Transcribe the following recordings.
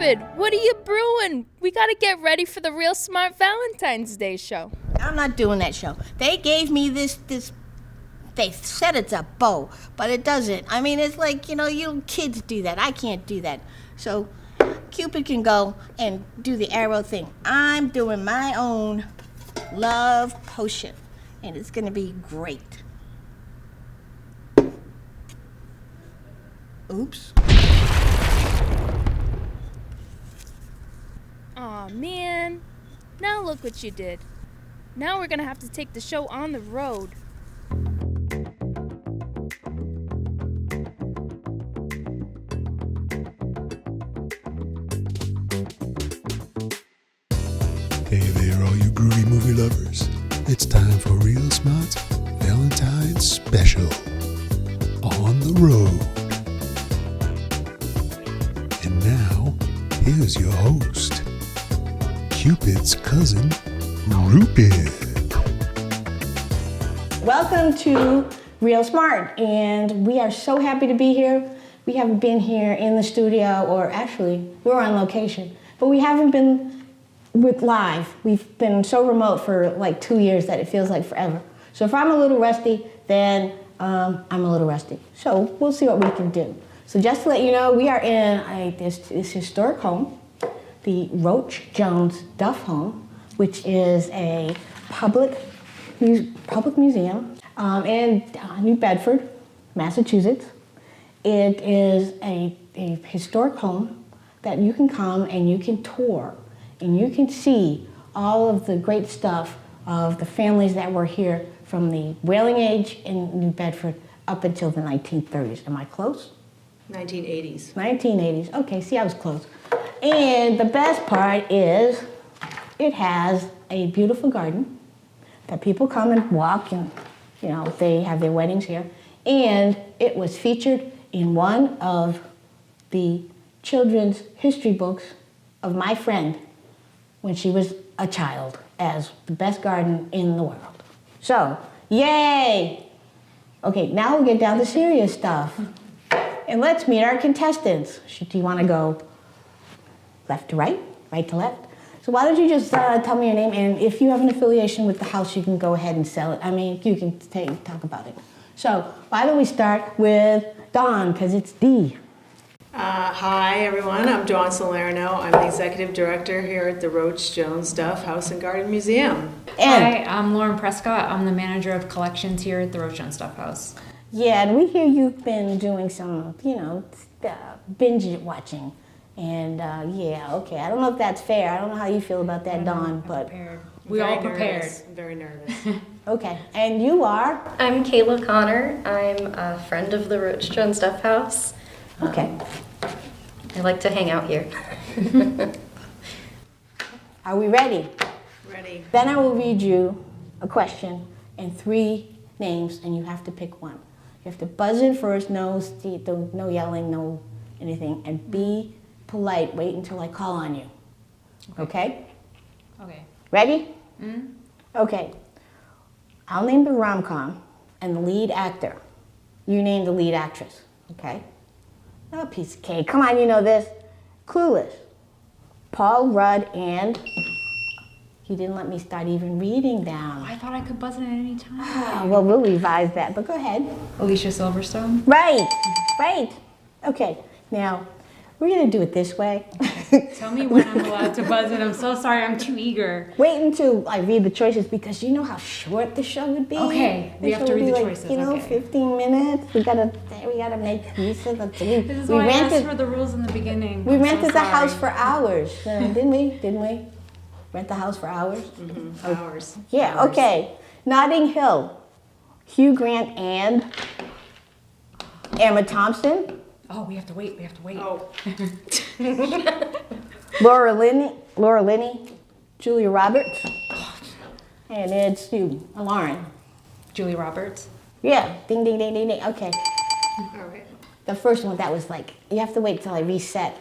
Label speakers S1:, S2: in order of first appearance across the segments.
S1: Cupid, what are you brewing? We gotta get ready for the Real Smart Valentine's Day show.
S2: I'm not doing that show. They gave me this, they said it's a bow, but it doesn't. I mean, it's like, you kids do that. I can't do that. So Cupid can go and do the arrow thing. I'm doing my own love potion, and it's gonna be great. Oops.
S1: Aw, man. Now look what you did. Now we're gonna have to take the show on the road.
S3: Hey there, all you groovy movie lovers. It's time for Real Smart's Valentines Special. On the road. And now, here's your host, Cupid's cousin, Rupid.
S2: Welcome to Real Smart, and we are so happy to be here. We haven't been here in the studio, or actually, we're on location, but we haven't been with live. We've been so remote for like 2 years that it feels like forever. So if I'm a little rusty, then I'm a little rusty. So we'll see what we can do. So just to let you know, we are in this historic home, the Roach Jones Duff Home, which is a public museum in New Bedford, Massachusetts. It is a historic home that you can come and you can tour and you can see all of the great stuff of the families that were here from the whaling age in New Bedford up until the 1930s. Am I close?
S4: 1980s.
S2: 1980s. Okay, see, I was close. And the best part is it has a beautiful garden that people come and walk, and they have their weddings here. And it was featured in one of the children's history books of my friend when she was a child as the best garden in the world. So, yay! Okay, now we'll get down to serious stuff. And let's meet our contestants. Do you want to go left to right, right to left? So why don't you just tell me your name, and if you have an affiliation with the house, you can go ahead and sell it. I mean, you can talk about it. So why don't we start with Dawn, because it's D.
S4: Hi, everyone. I'm Dawn Salerno. I'm the executive director here at the Roach Jones Duff House and Garden Museum.
S5: Hi, I'm Lauren Prescott. I'm the manager of collections here at the Roach Jones Duff House.
S2: Yeah, and we hear you've been doing some, binge watching. And okay. I don't know if that's fair. I don't know how you feel about that, Dawn, but
S5: we all prepared.
S4: I'm very nervous.
S2: Okay, and you are?
S6: I'm Kayla Connor. I'm a friend of the Roach Jones Duff House.
S2: Okay.
S6: I like to hang out here.
S2: Are we ready?
S4: Ready.
S2: Then I will read you a question and 3 names, and you have to pick one. You have to buzz in first, no yelling, no anything, and be polite. Wait until I call on you. Okay?
S5: Okay.
S2: Ready?
S5: Mm-hmm.
S2: Okay. I'll name the rom-com and the lead actor. You name the lead actress. Okay? Oh, piece of cake. Come on, you know this. Clueless. Paul Rudd and... He didn't let me start even reading down.
S5: I thought I could buzz in at any time.
S2: Well, we'll revise that, but go ahead.
S5: Alicia Silverstone.
S2: Right. Okay, now, we're going to do it this way.
S5: Tell me when I'm allowed to buzz in. I'm so sorry, I'm too eager.
S2: Wait until I read the choices, because you know how short the show would be.
S5: Okay, we have to read the choices.
S2: 15 minutes. We gotta make use of the.
S5: This is why I asked for the rules in the beginning.
S2: We rented the house for hours, didn't we? Rent the house for hours?
S4: Mm-hmm. Hours.
S2: Yeah, hours. Okay. Notting Hill. Hugh Grant and Emma Thompson.
S5: Oh, we have to wait.
S4: Oh.
S2: Laura Linney, Julia Roberts, and it's you, Lauren.
S5: Julia Roberts.
S2: Yeah, ding, ding, ding, ding, ding. Okay.
S4: All right.
S2: The first one, that was like, you have to wait till I reset,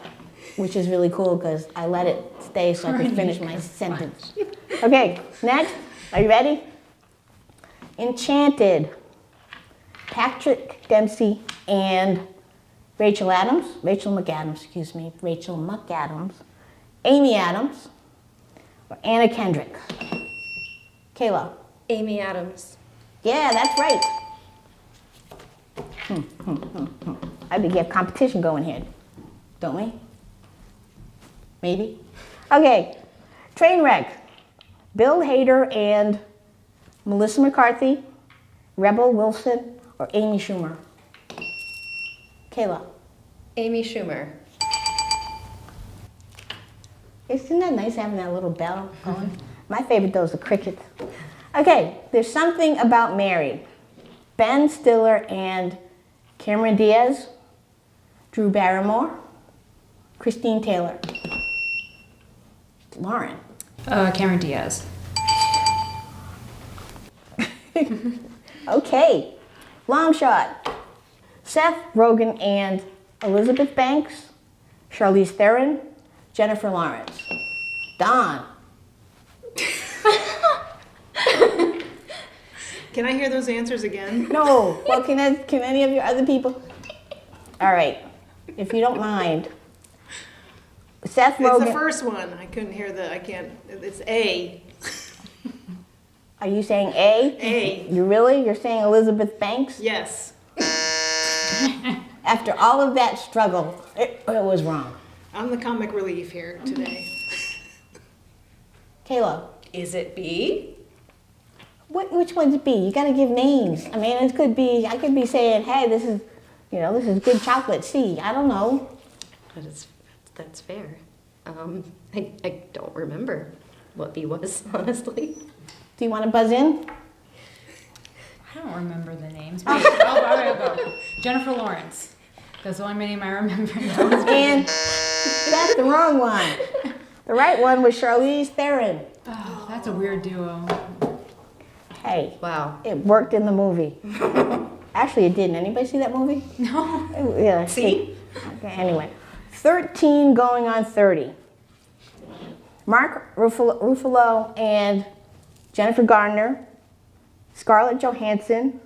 S2: which is really cool because I let it stay so I could finish my sentence. Okay, next. Are you ready? Enchanted. Patrick Dempsey and Rachel McAdams, Amy Adams, or Anna Kendrick? Kayla.
S6: Amy Adams.
S2: Yeah, that's right. I think we have competition going here, don't we? Maybe? Okay, Trainwreck. Bill Hader and Melissa McCarthy, Rebel Wilson, or Amy Schumer? Kayla.
S6: Amy Schumer.
S2: Isn't that nice having that little bell going? My favorite though is the crickets. Okay, There's Something About Mary. Ben Stiller and Cameron Diaz, Drew Barrymore, Christine Taylor. Lauren.
S5: Cameron Diaz.
S2: Okay, Long Shot. Seth Rogen and Elizabeth Banks, Charlize Theron, Jennifer Lawrence. Dawn.
S4: Can I hear those answers again?
S2: No. Well, can any of your other people? All right, if you don't mind. Seth Rogen.
S4: It's the first one. I couldn't hear I can't. It's A.
S2: Are you saying A?
S4: A.
S2: You're saying Elizabeth Banks?
S4: Yes.
S2: After all of that struggle, it was wrong.
S4: I'm the comic relief here today.
S2: Kayla.
S6: Is it B?
S2: Which one's B? You gotta give names. I mean, it could be, I could be saying, hey, this is good chocolate. C, I don't know.
S6: That's fair. I don't remember what B was, honestly.
S2: Do you want to buzz in?
S5: I don't remember the names. Wait, I'll go. Jennifer Lawrence. That's the only name I remember.
S2: And that's the wrong one. The right one was Charlize Theron.
S5: Oh, that's a weird duo.
S2: Hey,
S6: Wow.
S2: it worked in the movie. Actually, it didn't. Anybody see that movie?
S5: No.
S2: Yeah.
S6: See?
S2: Okay, anyway. 13 going on 30. Mark Ruffalo and Jennifer Garner, Scarlett Johansson,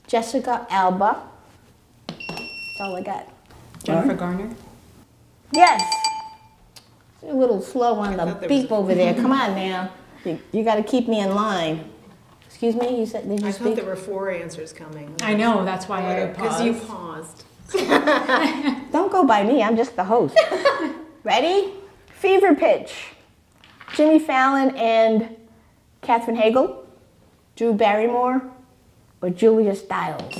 S2: Jessica Alba. That's all I got.
S5: Jennifer Garner.
S2: Yes. You're a little slow on the
S4: thought there
S2: beep
S4: was
S2: over there. Come on now. You got to keep me in line. Excuse me? You said, did you
S4: I
S2: speak?
S4: thought there were 4 answers coming.
S5: I know, that's why I
S4: Because
S5: paused.
S4: you paused.
S2: Don't go by me. I'm just the host. Ready? Fever Pitch. Jimmy Fallon and Katherine Hagel, Drew Barrymore, or Julia Stiles?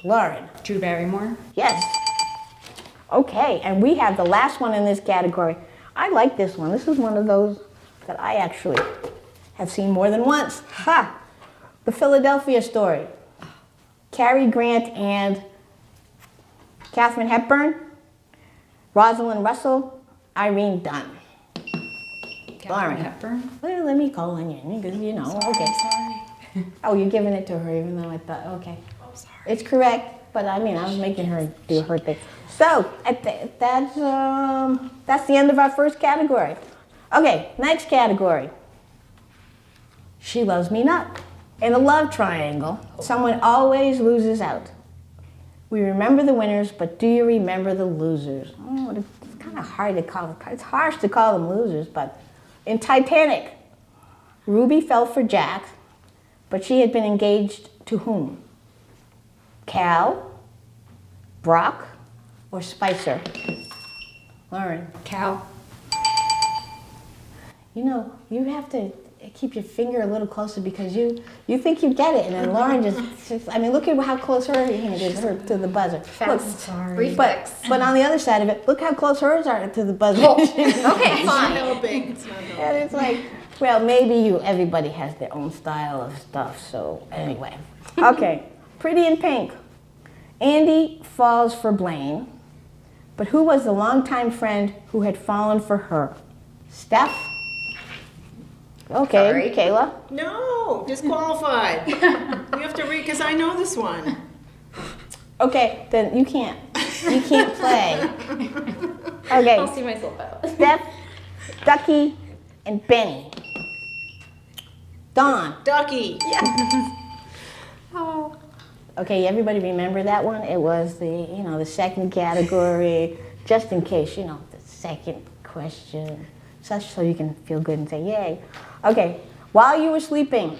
S2: Lauren.
S5: Drew Barrymore.
S2: Yes. Okay, and we have the last one in this category. I like this one. This is one of those that I actually have seen more than once. Ha! The Philadelphia Story. Cary Grant and Katharine Hepburn, Rosalind Russell, Irene Dunn.
S5: Katharine Hepburn.
S2: Well, let me call on you, because you know, okay.
S5: Sorry.
S2: Oh, you're giving it to her, even though I thought, okay.
S5: Oh, sorry.
S2: It's correct, but I mean, I was making her do her thing. So, that's the end of our first category. Okay, next category. She Loves Me Not. In a love triangle, someone always loses out. We remember the winners, but do you remember the losers? Oh, it's kind of hard to call. It's harsh to call them losers, but in Titanic, Ruby fell for Jack, but she had been engaged to whom? Cal, Brock, or Spicer? Lauren.
S6: Cal.
S2: You know, you have to keep your finger a little closer because you think you get it, and then Lauren just I mean, look at how close her hand is to the buzzer. Look,
S5: Sorry.
S6: Reflex.
S2: but on the other side of it, look how close hers are to the buzzer.
S6: Okay,
S4: It's not
S6: fine.
S4: helping. It's not helping.
S2: And it's like, well, maybe everybody has their own style of stuff, so anyway. Okay, Pretty in Pink. Andy falls for Blaine, but who was the longtime friend who had fallen for her? Steph? Okay,
S6: Sorry.
S2: Kayla?
S4: No, disqualified. You have to read, because I know this one.
S2: Okay, then you can't. You can't play. Okay,
S6: I'll see myself out.
S2: Steph, Ducky, and Benny. Dawn.
S4: Ducky.
S6: Oh.
S2: Okay, everybody remember that one? It was the second category, just in case, the second question, such so you can feel good and say, yay. Okay, while you were sleeping,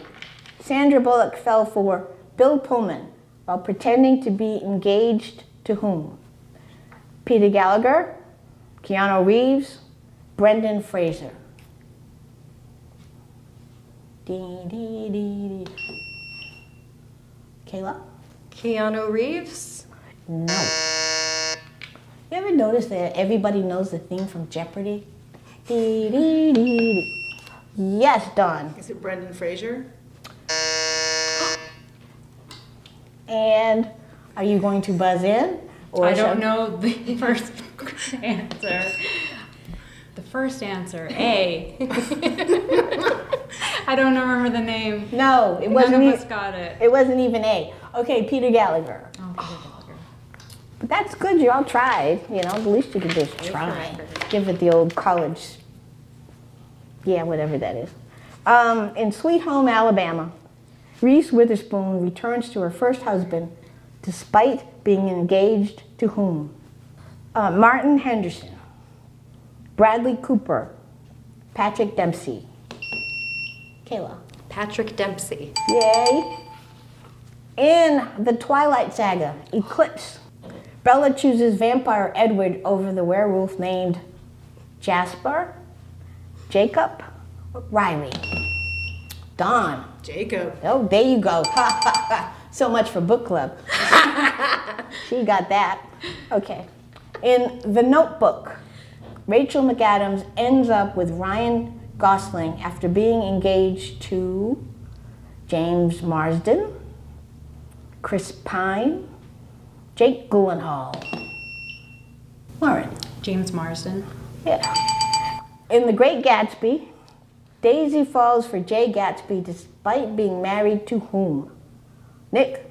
S2: Sandra Bullock fell for Bill Pullman while pretending to be engaged to whom? Peter Gallagher, Keanu Reeves, Brendan Fraser. Dee, dee, dee, dee. Kayla?
S6: Keanu Reeves?
S2: No. You ever notice that everybody knows the theme from Jeopardy? Dee, dee, dee, dee. Yes, Dawn.
S4: Is it Brendan Fraser?
S2: And are you going to buzz in? Or
S5: I don't know the first answer. The first answer, A. I don't remember the name.
S2: No, it wasn't.
S5: None of us got it.
S2: It wasn't even A. Okay, Peter Gallagher.
S5: Oh, Peter Gallagher.
S2: But that's good. You all tried. The least you could do is try. Give it the old college. Yeah, whatever that is. In Sweet Home Alabama, Reese Witherspoon returns to her first husband despite being engaged to whom? Martin Henderson, Bradley Cooper, Patrick Dempsey. Kayla.
S6: Patrick Dempsey.
S2: Yay. In the Twilight Saga, Eclipse, Bella chooses vampire Edward over the werewolf named Jasper, Jacob, Riley. Dawn.
S4: Jacob.
S2: Oh, there you go. So much for book club. She got that. Okay. In The Notebook, Rachel McAdams ends up with Ryan Gosling after being engaged to James Marsden, Chris Pine, Jake Gyllenhaal. Lauren.
S5: James Marsden.
S2: Yeah. In The Great Gatsby, Daisy falls for Jay Gatsby despite being married to whom? Nick,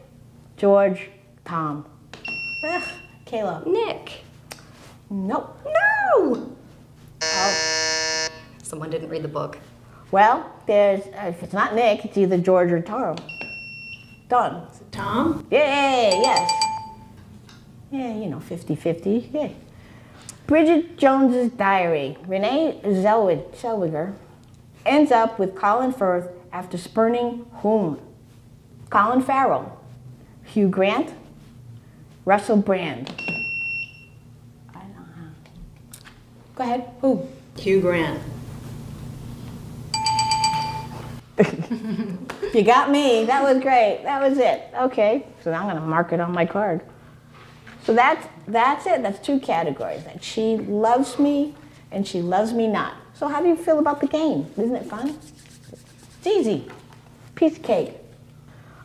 S2: George, Tom. Ugh, Kayla.
S6: Nick.
S2: Nope.
S6: No!
S2: Oh.
S6: Someone didn't read the book.
S2: Well, if it's not Nick, it's either George or Tom. Done.
S4: Is it Tom?
S2: Yay, yes. Yeah, 50-50, yay. Bridget Jones's Diary. Renee Zellweger ends up with Colin Firth after spurning whom? Colin Farrell, Hugh Grant, Russell Brand. I don't know. Go ahead. Who?
S4: Hugh Grant.
S2: You got me. That was great. That was it. Okay. So now I'm going to mark it on my card. So that's it. That's two categories. That she loves me and she loves me not. So how do you feel about the game? Isn't it fun? It's easy. Piece of cake.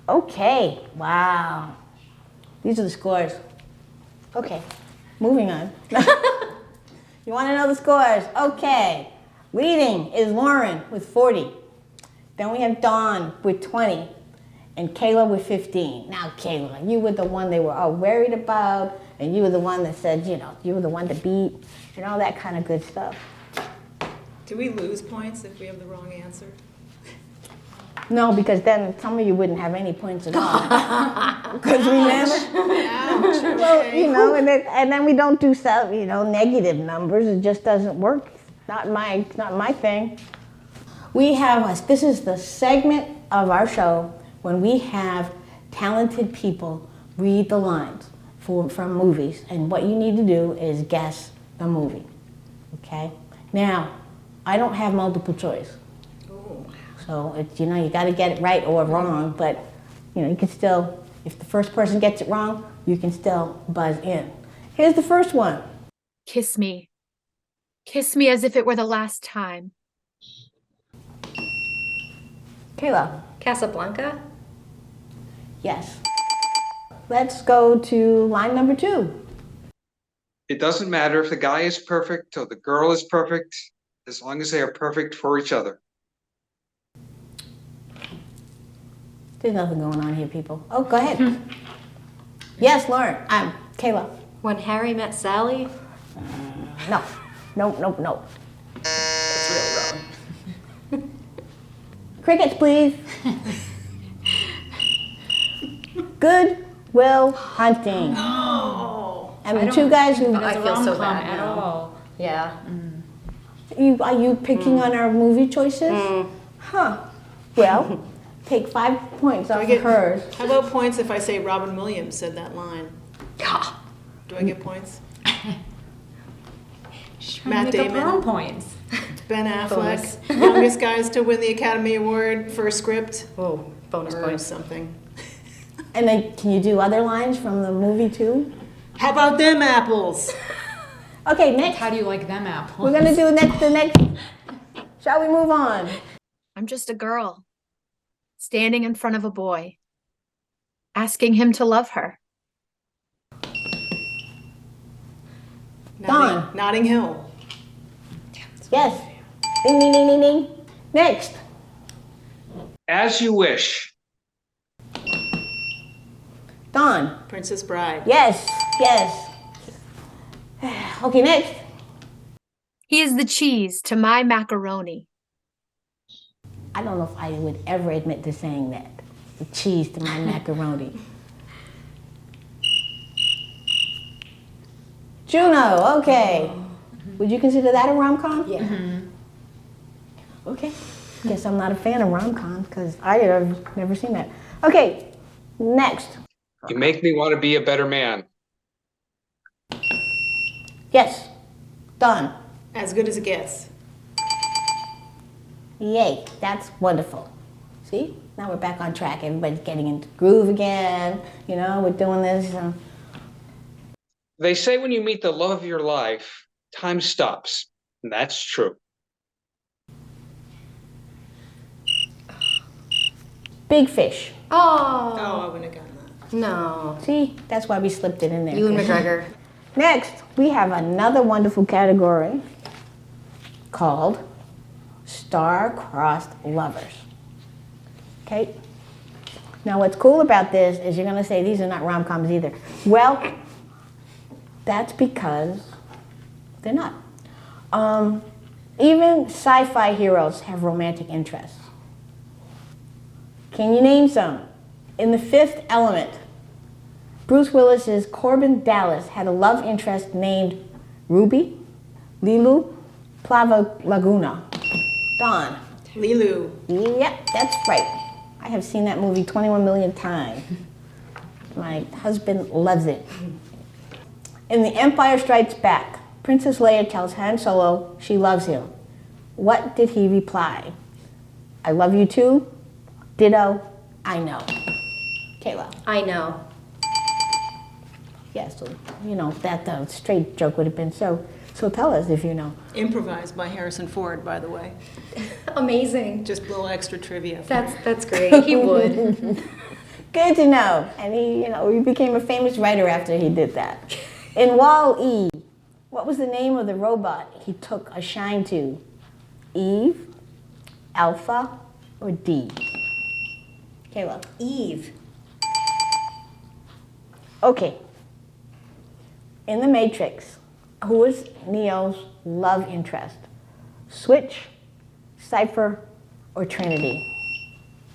S2: Okay. Wow. These are the scores. Okay. Moving on. You want to know the scores? Okay. Leading is Lauren with 40. Then we have Dawn with 20 and Kayla with 15. Now, Kayla, you were the one they were all worried about, and you were the one that said, you were the one to beat, and all that kind of good stuff.
S4: Do we lose points if we have the wrong answer?
S2: No, because then some of you wouldn't have any points at all. Because remember?
S4: Ouch, okay.
S2: Well, and then we don't do some, negative numbers. It just doesn't work. It's not my thing. This is the segment of our show when we have talented people read the lines from movies, and what you need to do is guess the movie, okay? Now, I don't have multiple choice.
S4: Oh.
S2: So it's, you got to get it right or wrong, but you can still, if the first person gets it wrong, you can still buzz in. Here's the first one.
S1: Kiss me. Kiss me as if it were the last time.
S2: Kayla.
S6: Casablanca?
S2: Yes. Let's go to line number 2.
S7: It doesn't matter if the guy is perfect or the girl is perfect, as long as they are perfect for each other.
S2: There's nothing going on here, people. Oh, go ahead. Yes, Lauren. I'm Kayla.
S6: When Harry Met Sally?
S2: No. No.
S6: That's really wrong.
S2: Crickets, please. Good Will Hunting.
S4: Oh.
S2: And the two guys who
S5: But
S6: I
S5: it's a
S6: feel so
S5: rom-com
S6: bad
S5: at
S6: now.
S5: all.
S6: Yeah.
S2: are you picking on our movie choices? Huh. Well, take 5 points off
S4: I
S2: of
S4: get-
S2: hers.
S4: How about points if I say Robin Williams said that line?
S6: Yeah.
S4: Do I get points?
S5: Matt
S4: Matt
S5: make
S4: Damon.
S5: up her own points.
S4: Ben Affleck,
S6: Bonus.
S4: youngest guys to win the Academy Award for a script
S6: Oh, bonus
S4: or
S6: points.
S4: something.
S2: And then, can you do other lines from the movie too?
S4: How about them apples?
S2: Okay, next.
S5: How do you like them apples?
S2: We're gonna do the next. Shall we move on?
S8: I'm just a girl, standing in front of a boy, asking him to love her.
S2: Dawn.
S4: Notting Hill.
S2: Yes. Ding, ding, ding, ding, ding. Next.
S7: As You Wish.
S2: Dawn.
S4: Princess Bride.
S2: Yes, yes. Okay, next.
S8: He is the cheese to my macaroni.
S2: I don't know if I would ever admit to saying that. The cheese to my macaroni. Juno, okay. Would you consider that a rom-com?
S6: Yeah.
S2: Okay. Guess I'm not a fan of rom-coms because I have never seen that. Okay, next.
S7: You Make Me Want to Be a Better Man.
S2: Yes, done.
S4: As Good as It Gets.
S2: Yay, that's wonderful. See, now we're back on track. Everybody's getting into groove again. You know, we're doing this.
S7: They say when you meet the love of your life, time stops. And that's true.
S2: Big Fish.
S6: Oh,
S4: Oh, I wouldn't have gotten that.
S6: no.
S2: See, that's why we slipped it in there.
S6: Ewan McGregor.
S2: Next, we have another wonderful category called Star-Crossed Lovers. Okay? Now, what's cool about this is you're going to say these are not rom-coms either. Well, that's because they're not. Even sci-fi heroes have romantic interests. Can you name some? In The Fifth Element, Bruce Willis's Corbin Dallas had a love interest named Ruby, Lilu, Plava Laguna. Dawn.
S4: Lilu.
S2: Yep, that's right. I have seen that movie 21 million times. My husband loves it. In The Empire Strikes Back, Princess Leia tells Han Solo she loves him. What did he reply? I love you too. Ditto. I know. Kayla.
S6: I know.
S2: Yeah, so, you know, that straight joke would have been so tell us if you know.
S4: Improvised by Harrison Ford, by the way.
S6: Amazing.
S4: Just a little extra trivia.
S6: That's great. He would.
S2: Good to know. And he became a famous writer after he did that. In Wall-E, what was the name of the robot he took a shine to? Eve, Alpha, or D? Kayla.
S6: Eve.
S2: Okay. In The Matrix, who was Neo's love interest? Switch, Cypher, or Trinity?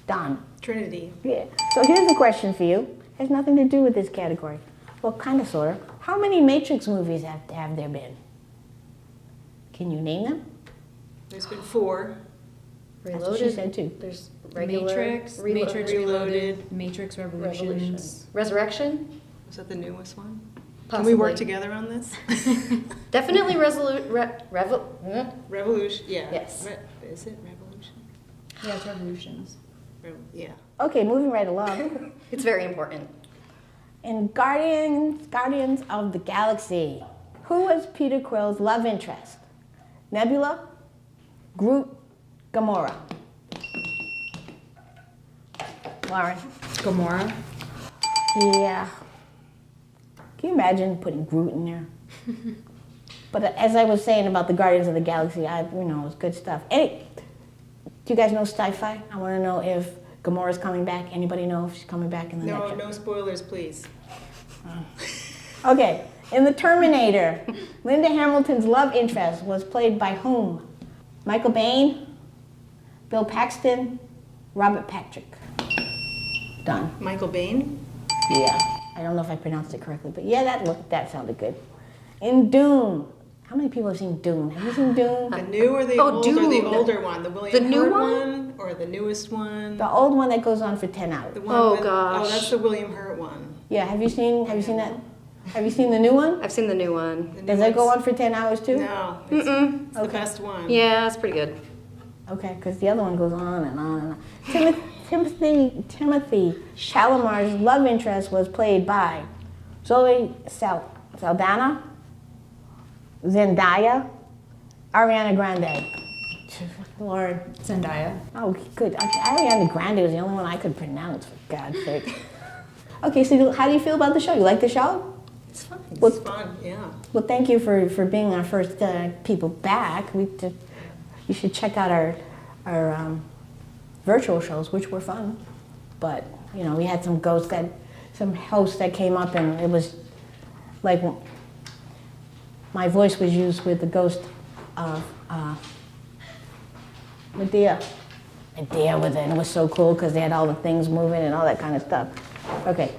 S2: Don.
S4: Trinity.
S2: Yeah. So here's the question for you. Has nothing to do with this category. Well, kind of, sort of. How many Matrix movies have there been? Can you name them?
S4: There's been 4.
S2: That's what
S6: Reloaded.
S2: she said too.
S6: There's regular.
S5: Matrix, Matrix Reloaded, Matrix Revolutions.
S6: Resurrection.
S4: Was that the newest one?
S6: Possibly.
S4: Can we work together on this?
S6: Definitely
S4: Revolution. Yeah.
S6: Yes.
S4: Is it Revolution?
S5: Yeah, it's Revolutions.
S4: Yeah.
S2: Okay, moving right along.
S6: It's very important.
S2: In Guardians of the Galaxy, who was Peter Quill's love interest? Nebula, Groot, Gamora. Lauren.
S5: Gamora.
S2: Yeah. Can you imagine putting Groot in there? But as I was saying about the Guardians of the Galaxy, it was good stuff. Hey, do you guys know sci-fi? I want to know if Gamora's coming back. Anybody know if she's coming back in the next
S4: No, no spoilers, please.
S2: Okay, in The Terminator, Linda Hamilton's love interest was played by whom? Michael Biehn, Bill Paxton, Robert Patrick. Done.
S4: Michael Biehn.
S2: Yeah. I don't know if I pronounced it correctly, but yeah, that sounded good. In Dune. How many people have seen Dune? Have you seen Dune?
S4: The new or the
S6: Oh,
S4: old or the
S6: Dune.
S4: older one? The William
S6: The new
S4: Hurt
S6: one?
S4: or the newest one?
S2: The old one that goes on for 10 hours.
S4: The one
S6: Oh,
S4: with,
S6: gosh.
S4: Oh, that's the William Hurt one.
S2: Yeah, have you seen that? Have you seen the new one?
S6: I've seen the new one.
S4: The new
S2: Does that go
S4: one's-
S2: on for 10 hours too?
S4: No, it's the best one.
S6: Yeah, it's pretty good.
S2: Okay, because the other one goes on and on and on. Timothy Chalamet's love interest was played by Zoe Saldana, Zendaya, Ariana Grande. Lord.
S5: Zendaya.
S2: Oh, good. Ariana Grande was the only one I could pronounce, for God's sake. Okay, so how do you feel about the show? You like the show?
S6: It's fun.
S4: It's fun, yeah.
S2: Well, thank you for being our first people back. You should check out our virtual shows, which were fun. But we had some hosts that came up, and it was like my voice was used with the ghost of Medea with it, and it was so cool because they had all the things moving and all that kind of stuff. Okay.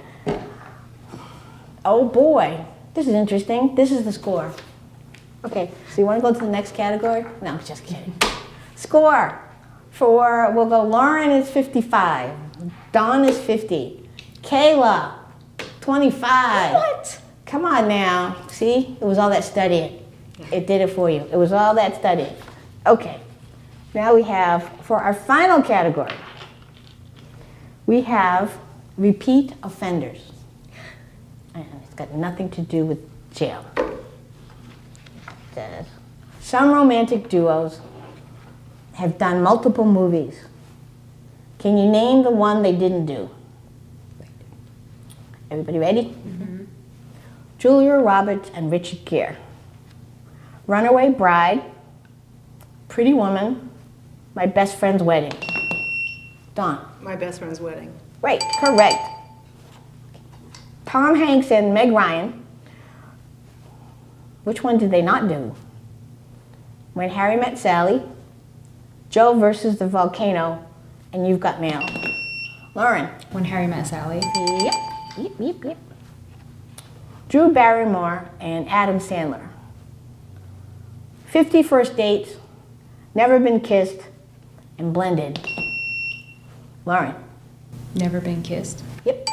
S2: Oh boy, this is interesting. This is the score. Okay, so you want to go to the next category? No, I'm just kidding. Score we'll go Lauren is 55, Dawn is 50, Kayla, 25.
S6: What?
S2: Come on now. See, it was all that studying. It did it for you. It was all that studying. Okay, now we have, for our final category, we have repeat offenders. And it's got nothing to do with jail. Some romantic duos have done multiple movies. Can you name the one they didn't do? Everybody ready? Mm-hmm. Julia Roberts and Richard Gere. Runaway Bride, Pretty Woman, My Best Friend's Wedding. Dawn.
S4: My best friend's wedding.
S2: Right, correct. Tom Hanks and Meg Ryan. Which one did they not do? When Harry Met Sally, Joe versus the Volcano, and You've Got Mail. Lauren.
S5: When Harry Met Sally.
S2: Yep. Drew Barrymore and Adam Sandler. 50 First Dates, Never Been Kissed, and Blended. Lauren.
S5: Never Been Kissed.
S2: Yep.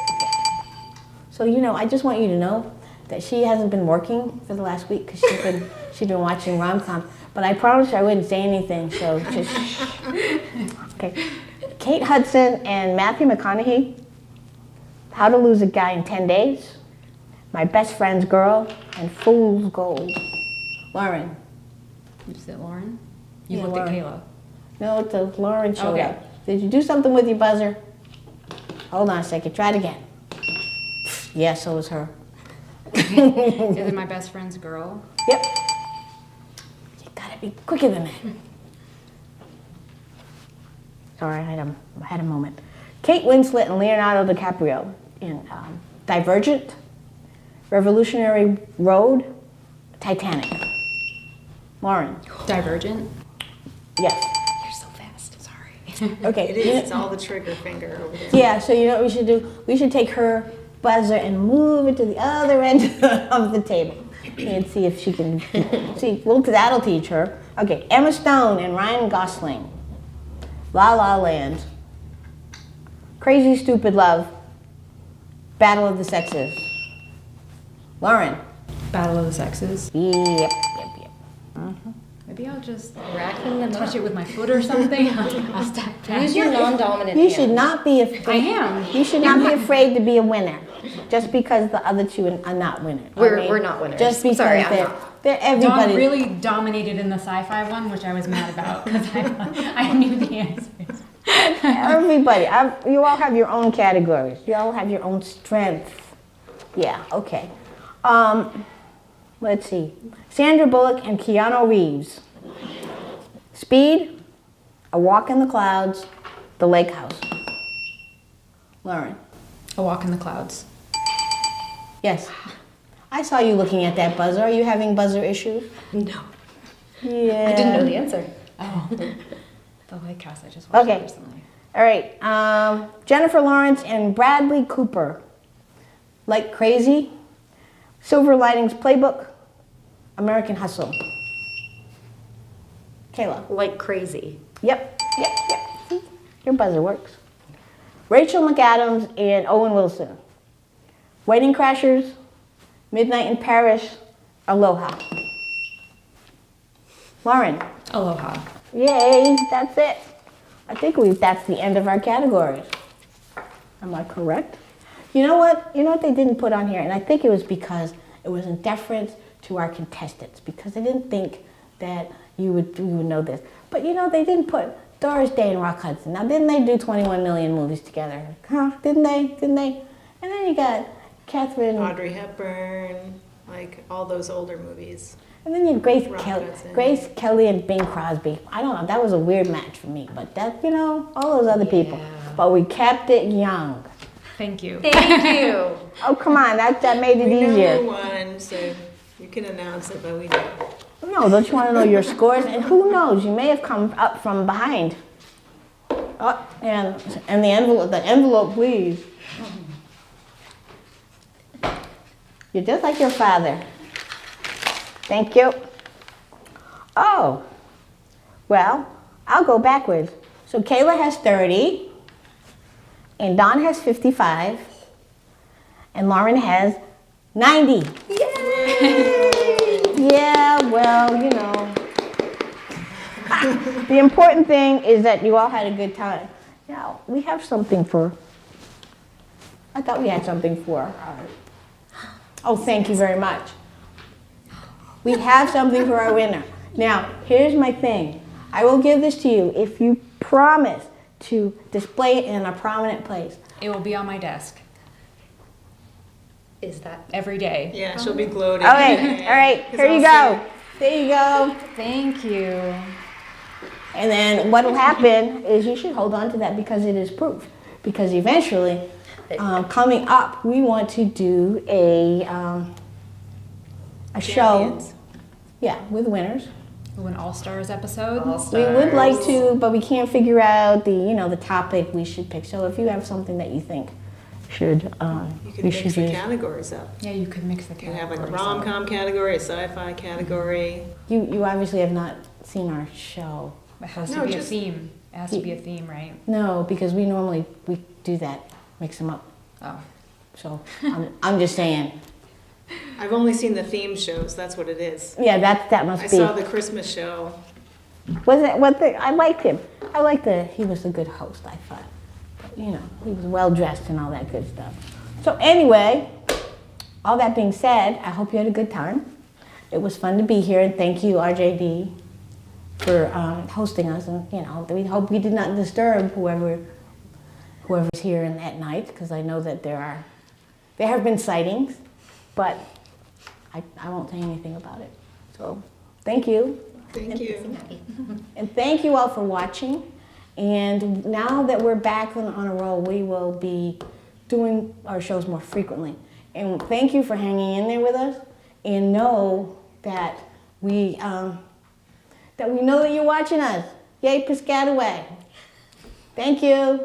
S2: So I just want you to know that she hasn't been working for the last week because she's been watching rom-coms. But I promised her I wouldn't say anything, so just okay. Kate Hudson and Matthew McConaughey. How to Lose a Guy in 10 Days. My Best Friend's Girl and Fool's Gold. Lauren.
S5: Is it Lauren? You
S2: Yeah,
S5: looked
S2: Lauren.
S5: at Kayla.
S2: No, it's a Lauren showed
S5: Okay.
S2: up. Did you do something with your buzzer? Hold on a second. Try it again. Yeah, so was her.
S5: Is it My Best Friend's Girl?
S2: Yep. You gotta be quicker than that. Sorry, I had a moment. Kate Winslet and Leonardo DiCaprio in Divergent, Revolutionary Road, Titanic. Lauren.
S5: Divergent?
S2: Yes.
S6: You're so fast. Sorry.
S2: Okay.
S4: It is. It's all the trigger finger over there.
S2: Yeah, so you know what we should do? We should take her buzzer and move it to the other end of the table and see if she can see. Well, that'll teach her. Okay, Emma Stone and Ryan Gosling. La La Land. Crazy Stupid Love. Battle of the Sexes. Lauren.
S5: Battle of the Sexes.
S2: Yep.
S5: Maybe I'll just
S6: Racking them
S5: touch
S6: up.
S5: it with my foot or something. I'll step back.
S6: Use your non-dominant
S2: You
S6: hand.
S2: should not be afraid.
S5: I am.
S2: You should not be afraid to be a winner, just because the other two are not winners.
S6: We're not winners.
S2: Just because
S6: Sorry, I'm
S2: they're
S6: not.
S2: everybody.
S5: Dawn really dominated in the sci-fi one, which I was mad about because I knew the answers.
S2: Everybody. You all have your own categories. You all have your own strengths. Yeah. Okay. Let's see. Sandra Bullock and Keanu Reeves. Speed, A Walk in the Clouds, The Lake House. Lauren.
S5: A Walk in the Clouds.
S2: Yes. I saw you looking at that buzzer. Are you having buzzer issues?
S6: No.
S2: Yeah.
S6: I didn't know the answer.
S5: Oh. The Lake House. I just watched
S2: Okay.
S5: it recently.
S2: All right. Jennifer Lawrence and Bradley Cooper. Like Crazy, Silver Linings Playbook, American Hustle. Kayla.
S6: Like Crazy.
S2: Yep. See? Your buzzer works. Rachel McAdams and Owen Wilson. Wedding Crashers, Midnight in Paris, Aloha. Lauren.
S5: Aloha.
S2: Yay, that's it. I think that's the end of our categories. Am I correct? You know what? You know what they didn't put on here? And I think it was because it was in deference to our contestants, because they didn't think that you would know this. But you know, they didn't put Doris Day and Rock Hudson. Now, didn't they do 21 million movies together? Huh? Didn't they? And then you got Catherine.
S4: Audrey Hepburn, like all those older movies.
S2: And then you have Grace
S4: Hudson.
S2: Grace Kelly and Bing Crosby. I don't know, that was a weird match for me, but that, you know, all those other people. But we kept it young.
S5: Thank you.
S6: Thank you.
S2: Oh, come on, that made it
S4: We
S2: easier.
S4: know one, so you can announce it, but we don't.
S2: No, don't you want to know your scores? And who knows, you may have come up from behind. Oh, and the envelope, please. You're just like your father. Thank you. Oh, well, I'll go backwards. So Kayla has 30, and Dawn has 55, and Lauren has 90. Yeah, well, you know. The important thing is that you all had a good time. Now, we have something I thought we had something for. Oh, thank you very much. We have something for our winner. Now, here's my thing. I will give this to you if you promise to display it in a prominent place.
S5: It will be on my desk
S6: Is that?
S5: every day.
S4: Yeah, she'll be gloating.
S2: All right, here you go. There you go.
S5: Thank you.
S2: And then what will happen is you should hold on to that because it is proof. Because eventually, coming up, we want to do a show.
S4: Champions.
S2: Yeah, with winners.
S5: Ooh, an All-Stars episode.
S2: We would like to, but we can't figure out the topic we should pick. So if you have something that you think should,
S4: You can
S2: we
S4: mix
S2: should
S4: the
S2: use.
S4: categories up.
S5: Yeah, you could mix the
S4: You can
S5: categories.
S4: have like a rom-com category, a sci-fi category.
S2: You obviously have not seen our show.
S5: It has to
S4: No,
S5: be
S4: just-
S5: a theme. It has to be a theme, right?
S2: No, because we do that, mix them up.
S5: Oh.
S2: So I'm just saying.
S4: I've only seen the theme shows, that's what it is.
S2: Yeah, that must
S4: I
S2: be.
S4: saw the Christmas show.
S2: I liked him. He was a good host, I thought. But, he was well dressed and all that good stuff. So anyway, all that being said, I hope you had a good time. It was fun to be here, and thank you, RJD, for hosting us. And we hope we did not disturb whoever's here at night, because I know that there have been sightings, but I won't say anything about it. So thank you.
S4: Thank you.
S2: And thank you all for watching. And now that we're back on a roll, we will be doing our shows more frequently. And thank you for hanging in there with us. And know that we know that you're watching us. Yay, Piscataway. Thank you.